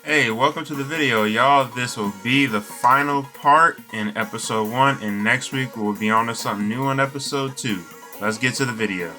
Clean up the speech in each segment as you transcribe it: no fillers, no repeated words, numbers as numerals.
Hey, welcome to the video, y'all. This will be the final part in episode 1, and next week we'll be on to something new on episode 2. Let's get to the video.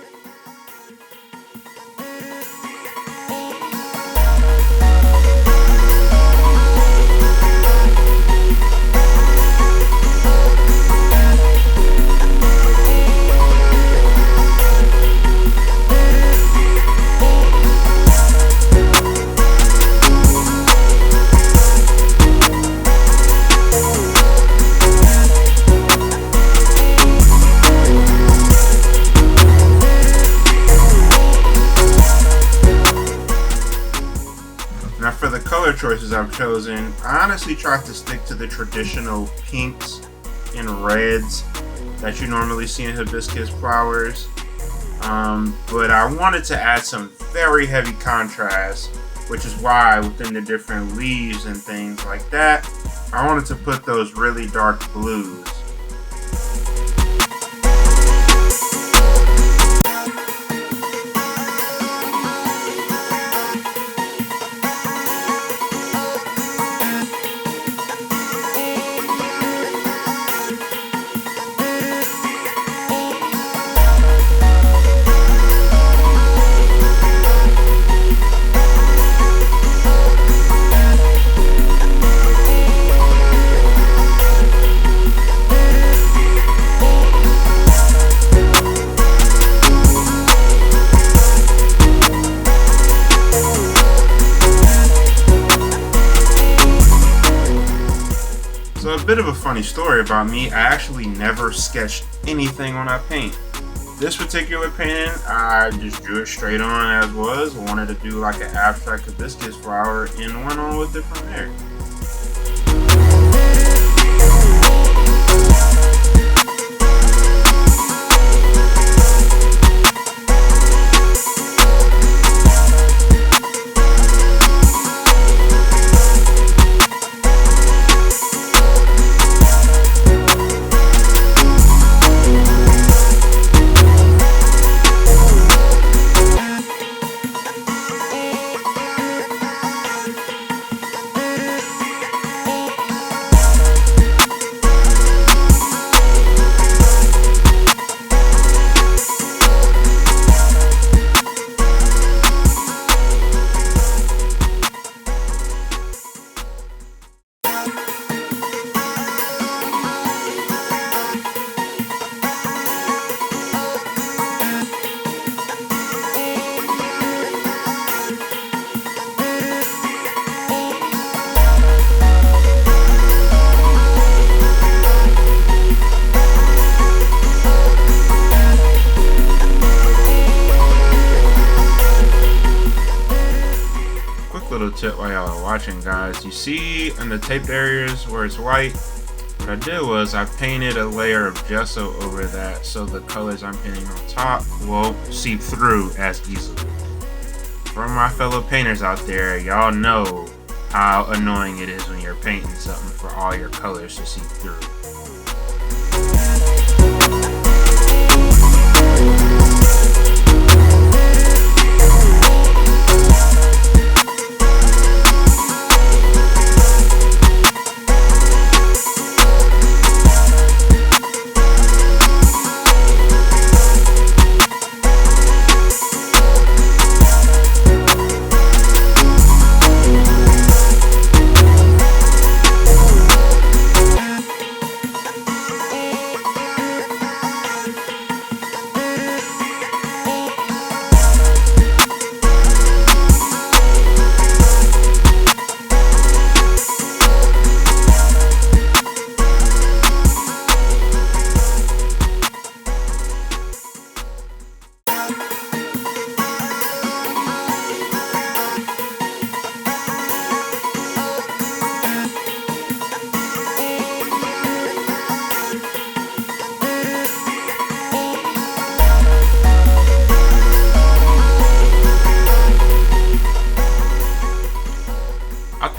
Now for the color choices I've chosen, I honestly tried to stick to the traditional pinks and reds that you normally see in hibiscus flowers. But I wanted to add some very heavy contrast, which is why within the different leaves and things like that, I wanted to put those really dark blues. So a bit of a funny story about me, I actually never sketched anything when I paint. This particular painting, I just drew it straight on as was. I wanted to do like an abstract hibiscus flower and went on with it from there. Little tip while y'all are watching, guys, you see in the taped areas where it's white, what I did was I painted a layer of gesso over that so the colors I'm painting on top won't seep through as easily. For my fellow painters out there, y'all know how annoying it is when you're painting something for all your colors to seep through.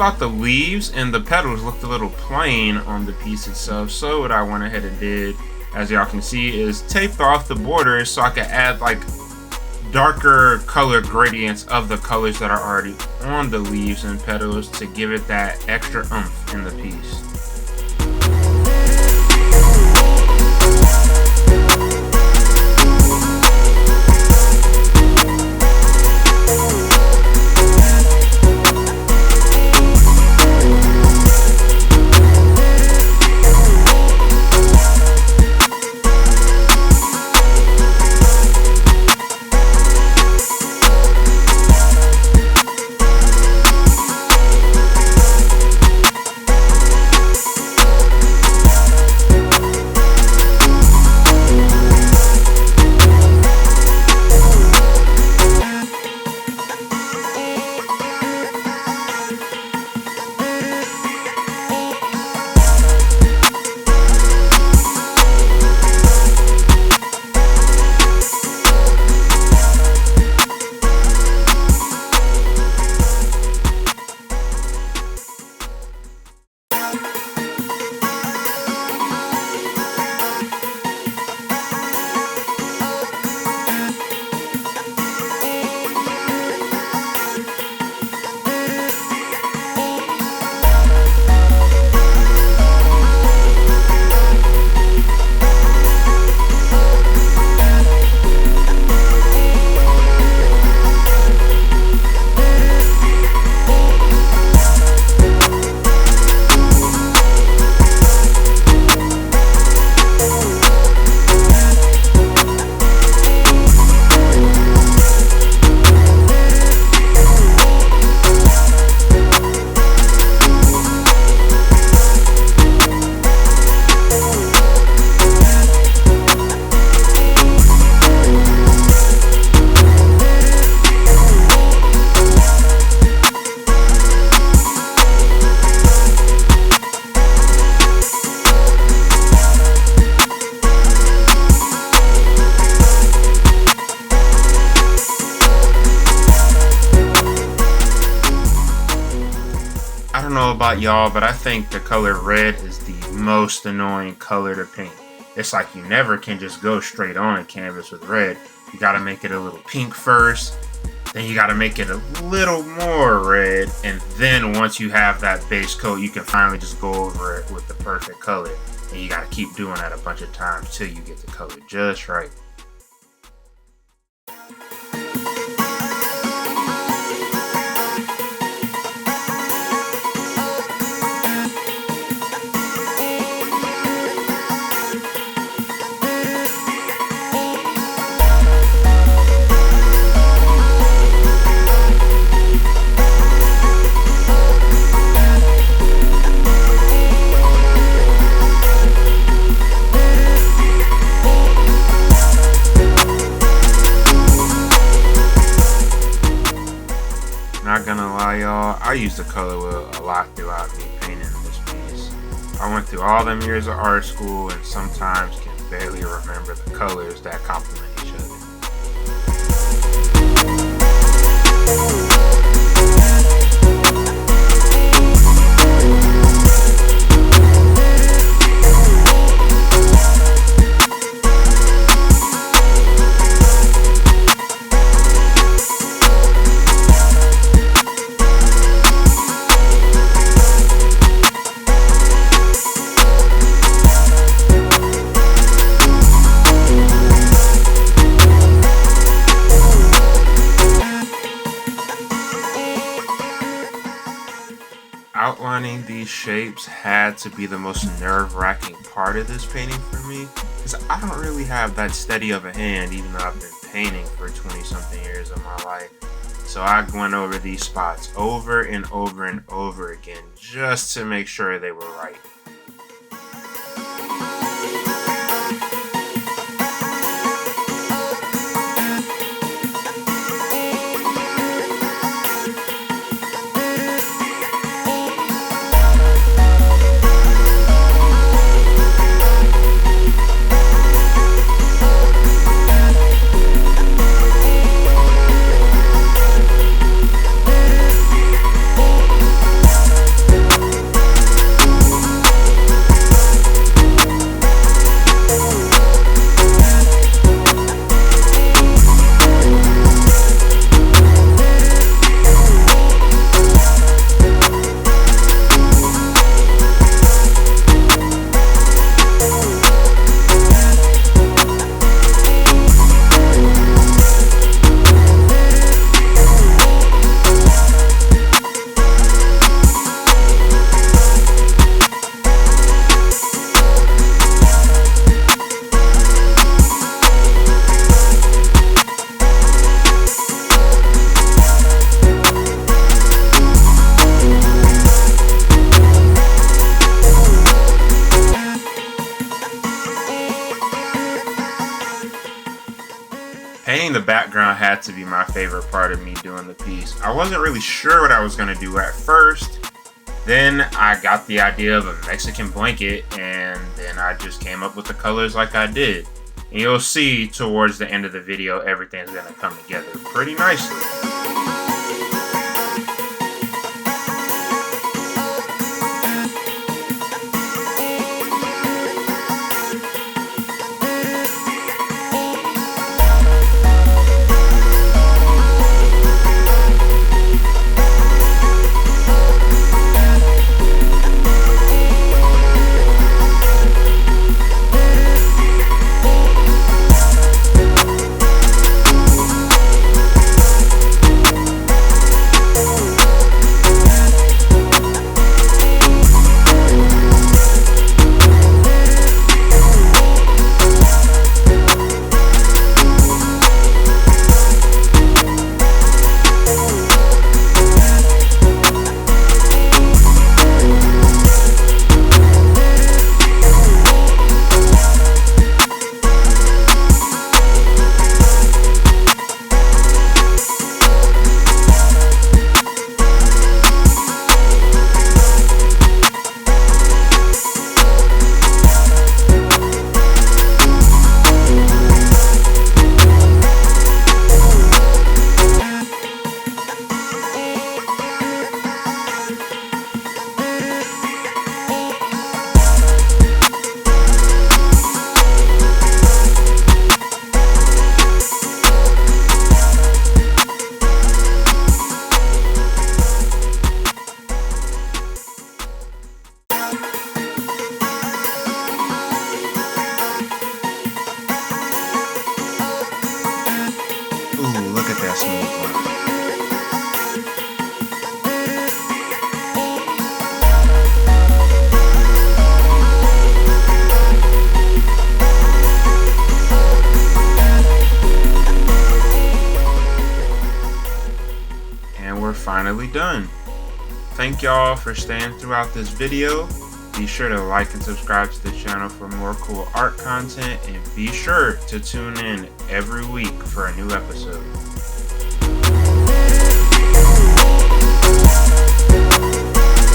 thought the leaves and the petals looked a little plain on the piece itself, so what I went ahead and did, as y'all can see, is taped off the borders so I could add like darker color gradients of the colors that are already on the leaves and petals to give it that extra oomph in the piece. I don't know about y'all, but I think the color red is the most annoying color to paint. It's like you never can just go straight on a canvas with red. You gotta make it a little pink first, then you gotta make it a little more red, and then once you have that base coat, you can finally just go over it with the perfect color. And you gotta keep doing that a bunch of times till you get the color just right. Not gonna lie, y'all, I used the color wheel a lot throughout me painting this piece. I went through all them years of art school and sometimes can barely remember the colors that complement each other. Outlining these shapes had to be the most nerve-wracking part of this painting for me, because I don't really have that steady of a hand even though I've been painting for 20-something years of my life. So I went over these spots over and over and over again just to make sure they were right. background had to be my favorite part of me doing the piece. I wasn't really sure what I was going to do at first. Then I got the idea of a Mexican blanket, and then I just came up with the colors like I did. And you'll see towards the end of the video, everything's going to come together pretty nicely. Ooh, look at that smooth line. And we're finally done. Thank y'all for staying throughout this video. Be sure to like and subscribe to the channel for more cool art content, and be sure to tune in every week for a new episode.